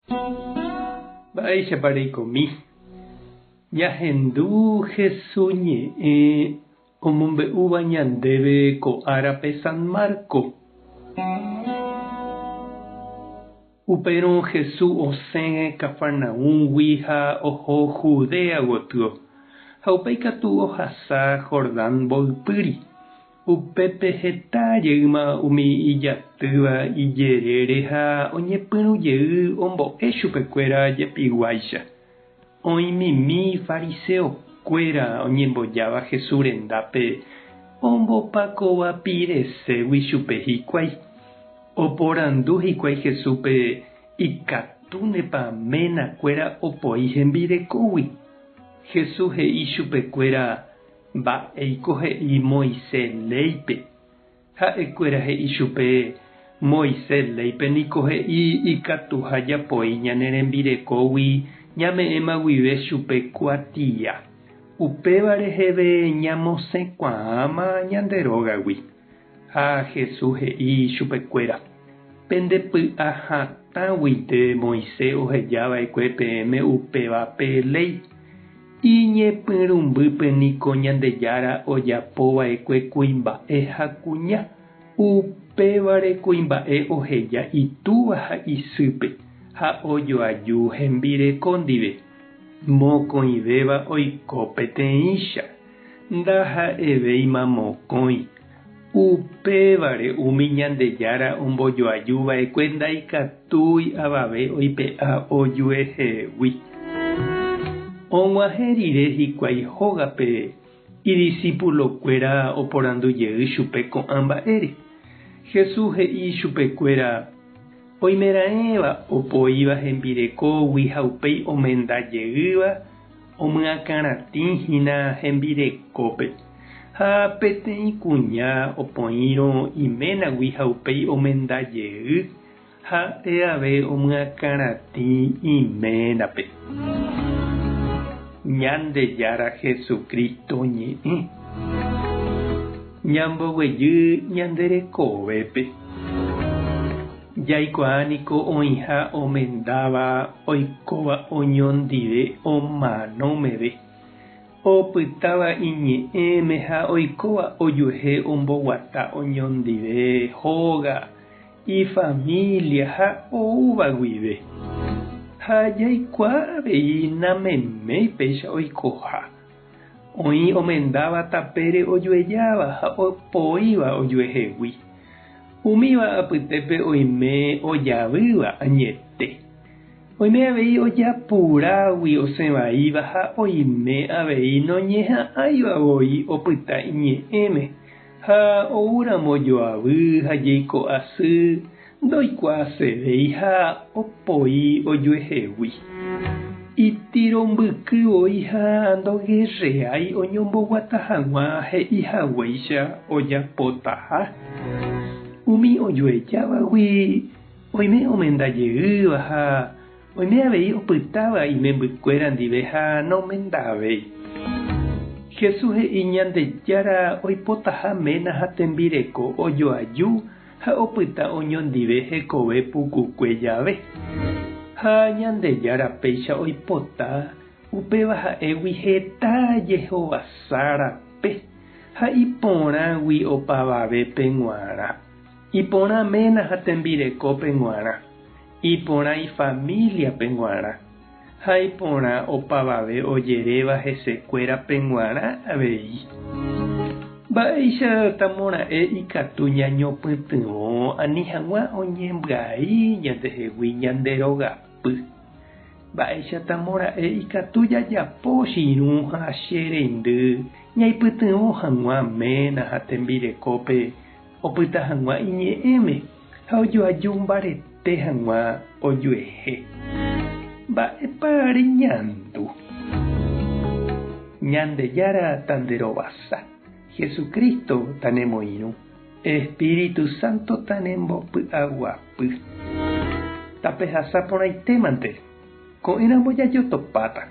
Mba'éichapareikomi. Ñahendu Jesús ñe'ẽ omombe'úva ñandéve ko árape San Marco. Upérõ Jesús osẽ Cafarnaúmgui ha oho Judea gotyo. Ha upéi katu ohasa Jordán mbo'ipýri. Upépe hetajeýma umi ijatýva ijerére ha oñepyrũjey ombo'e chupekuéra jepyguáicha. Oĩmimi fariseokuéra oñembojáva Jesús rendápe ombopakova pireségui chupe hikuái. Oporandu hikuái Jesúspe ikatúnepa ménakuéra opoi hembirekógui. Jesús he'i chupekuéra mba'éiko he'i Moisés léipe. Ha'ekuéra he'i chupe Moisés léipe niko he'i ikatuha japoi ñane rembirekógui ñame'ẽma guive chupe kuatia. Upéva reheve ñamosẽkuaáma ñande rógagui. Ha Jesús he'i chupekuéra: pendepy'a hatãguinte Moisés ohejava'ekue peẽme upévape ley. Iñepyrũmbýpe niko Ñandejára ojapova'ekue kuimba'e ha kuña. Upévare kuimba'e oheja itúva ha isýpe ha ojoaju hembireko ndive. Mokõivéva oiko peteĩcha. Ndaha'evéima mokõi. Upévare umi Ñandejára ombojoajúva'ekue ndaikatúi avave oipe'a ojuehegui. Og̃uahẽ rire hikuái hógape idiscípulokuéra oporandujey chupe ko'ã mba'ére. Jesús he'i chupekuéra oimeraẽva opoíva hembirekógui ha upéi omendajeýva omyakaratĩhína hembirekópe. Ha peteĩ kuña opoírõ iménagui ha upéi omendajey ha'eave omyakaratĩ iménape. Ñandejára Jesucristo ñe'ẽ ñamboguejy ñanderekovépe. Jaikuaániko oĩha omendáva oikóva oñondive omanoméve. Opytáva iñe'ẽme ha oikóva ojuehe omboguata oñondive hóga, ifamilia ha oúva guive. Ha jaikuaa avei nameméi péicha oikoha. Oĩ omendáva tapére ojuejáva ha opoíva ojuehegui. Umíva apytépe oime ojavýva añete. Oime avei ojapurágui osẽvaíva ha oime avei noñeha'ãivavoi opyta iñe'ẽme. Ha oúramo ojoavy ha jeiko asy ndoikuaasevéi ha opoi ojuehegui. Itirombykyvoi ha ndoguereái oñomboguata hag̃ua he'ihaguéicha ojapotaha. Umi ojuejávagui oime omendajeýva ha oime avei opytáva imembykuéra ndive ha nomendavéi. Jesús he'i Ñandejára oipotahaména ha tembireko ojoaju ha opyta oñondive hekove pukukue jave. Ha Ñandejára péicha oipota upéva ha'égui heta Jehovasárape ha iporãgui opavavépe g̃uarã. Iporãména ha tembirekópe g̃uarã. Iporã ifamiliape g̃uarã. Ha iporã opavave ojeréva hesekuérape g̃uarã avei. Mba'éicha tamora'e ikatu ñañopytyvõ ani hag̃ua oñembyai ñandehegui ñanderogapy. Mba'éicha tamora'e ikatu jajapo chiru ha chereindy ñaipytyvõ hag̃ua ména ha tembirekópe opyta hag̃ua iñe'ẽme ha ojoaju mbarete hag̃ua ojuehe. Mba'épa reñandu. Ñandejára tanderovasa. Jesucristo tanemoirũ. Espíritu Santo tanembopy'aguapy. Tape hasa porãitémante. Ko'ẽramo jajotopáta.